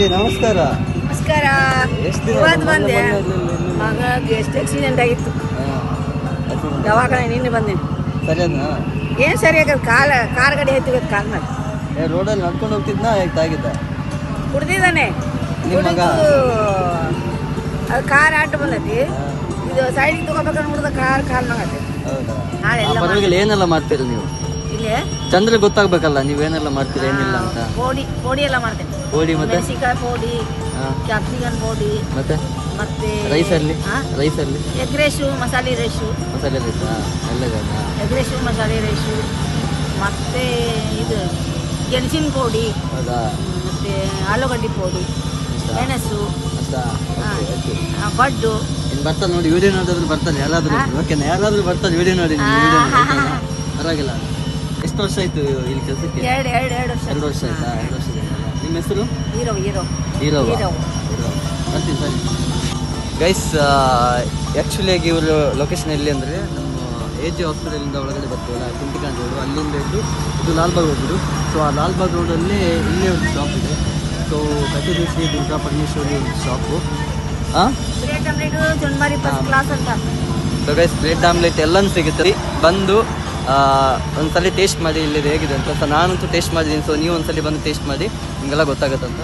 ಅಜ್ಜಿ ನಮಸ್ಕಾರ. ನಮಸ್ಕಾರ. ಎಷ್ಟು ದಿನ ಇವತ್ತು ಬಂದೆ. ಮಗಗೆ ಎಷ್ಟು ಆಕ್ಸಿಡೆಂಟ್ ಆಗಿತ್ತು, ದವಾಖಾನೆ ನಿನ್ನೆ ಬಂದೇನೆ. ಸರಿನಾ? ಏನು ಸರಿ ಆಗದು, ಕಾರ್ ಗಾಡಿ ಹತ್ತಿದ ಕಾರ್ನಾಗ ರೋಡಲ್ಲಿ ನಡ್ಕೊಂಡು ಹೋಗ್ತಿದ್ನಾ ಹೇಗಿದ್ದ? ಕುಡ್ದಿದ್ದಾನೆ. ನಿಮ್ಮ ಮಗ? ಅದು ಕಾರ್ ಆಟ ಬಂದೈತಿ, ಇದು ಸೈಡಿಗೆ ತಗೋಬೇಕಂತ ನೋಡಿದ ಕಾರ್ನಾಗ ಹೌದಾ? ನಾಳೆ ಏನೆಲ್ಲ ಮಾಡ್ತೀರಿ ನೀವು? ಇಲ್ಲೇ ಚಂದ್ರ ಗೊತ್ತಾಗ್ಬೇಕಲ್ಲ ನೀವೇನೆಲ್ಲ ಮಾಡ್ತೀರಿ ಏನಿಲ್ಲ ಅಂತ. ಪೋಡಿ ಎಲ್ಲ ಮಾಡ್ತೇನೆ. ಪೋಡಿ ಮತ್ತೆ ಮೆಣಸಿಕಾಯಿ ಪೋಡಿ, ಕ್ಯಾಪ್ಸಿಕನ್ ಪೋಡಿ, ಮತ್ತೆ ರೈಸಲ್ಲಿ ಎಗ್ ರೈಸು, ಮಸಾಲೆ ರೈಸು, ಎಗ್ ರೈಸು, ಮಸಾಲೆ ರೈಸು, ಮತ್ತೆ ಇದು ಗೆಣಸಿನ ಪೋಡಿ, ಮತ್ತೆ ಆಲೂಗಡ್ಡೆ ಪೋಡಿ, ಮೆಣಸು, ಪಡ್ಡು. ಬರ್ತಾನೆ ನೋಡಿ, ವಿಡಿಯೋ ನೋಡಿದ್ರೆ ಬರ್ತಾನೆ ಯಾರಾದ್ರೂ. ಓಕೆನಾ? ಯಾರಾದ್ರೂ ಬರ್ತಾನೆ ವಿಡಿಯೋ ನೋಡಿ. ಪರವಾಗಿಲ್ಲ. ಎಷ್ಟು ವರ್ಷ ಆಯ್ತು ಇಲ್ಲಿ ಕೆಲಸಕ್ಕೆ? 2 ವರ್ಷ ಆಯ್ತಾ? 2 ವರ್ಷದಿಂದ. ನಿಮ್ಮ ಹೆಸರು? ಹೀರೋ. ಬರ್ತೀನಿ ಸರಿ. ಗೈಸ್, ಆ್ಯಕ್ಚುಲಿಯಾಗಿ ಇವರು ಲೊಕೇಶನ್ ಎಲ್ಲಿ ಅಂದರೆ ನಮ್ಮ AJ ಹಾಸ್ಪಿಟಲಿಂದ ಒಳಗಡೆ ಬರ್ತೀವಲ್ಲ, ಕುಂಟಿಕಾಂತ್ ರೋಡು, ಅಲ್ಲಿಂದ ಇದು ಲಾಲ್ಬಾಗ್ ರೋಡು. ಸೊ ಆ ಲಾಲ್ಬಾಗ್ ರೋಡಲ್ಲಿ ಇಲ್ಲೇ ಒಂದು ಶಾಪ್ ಇದೆ. ಸೊ ಕಟೀಲು ದುರ್ಗಾ ಪರಮೇಶ್ವರಿ ಒಂದು shop. So guys, bread omelette ಎಲ್ಲನೂ ಸಿಗುತ್ತೆ. ಬಂದು ಒಂದ್ಸಲ ಟೇಸ್ಟ್ ಮಾಡಿ ಇಲ್ಲಿ ಹೇಗಿದೆ ಅಂತ. ಸೊ ನಾನಂತೂ ಟೇಸ್ಟ್ ಮಾಡಿದ್ದೀನಿ. ಸೊ ನೀವು ಒಂದ್ಸಲ ಬಂದು ಟೇಸ್ಟ್ ಮಾಡಿ, ನಿಮಗೆಲ್ಲ ಗೊತ್ತಾಗುತ್ತಂತ.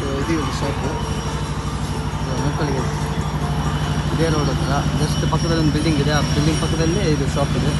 ಸೊ ಇದು ಒಂದು ಶಾಪು ಮಕ್ಕಳಿಗೆ ಇದೇ ರೋಡ್ ಹತ್ರ. ಜಸ್ಟ್ ಪಕ್ಕದಲ್ಲಿ ಒಂದು ಬಿಲ್ಡಿಂಗ್ ಇದೆ, ಆ ಬಿಲ್ಡಿಂಗ್ ಪಕ್ಕದಲ್ಲೇ ಇದು ಶಾಪ್ ಇದೆ.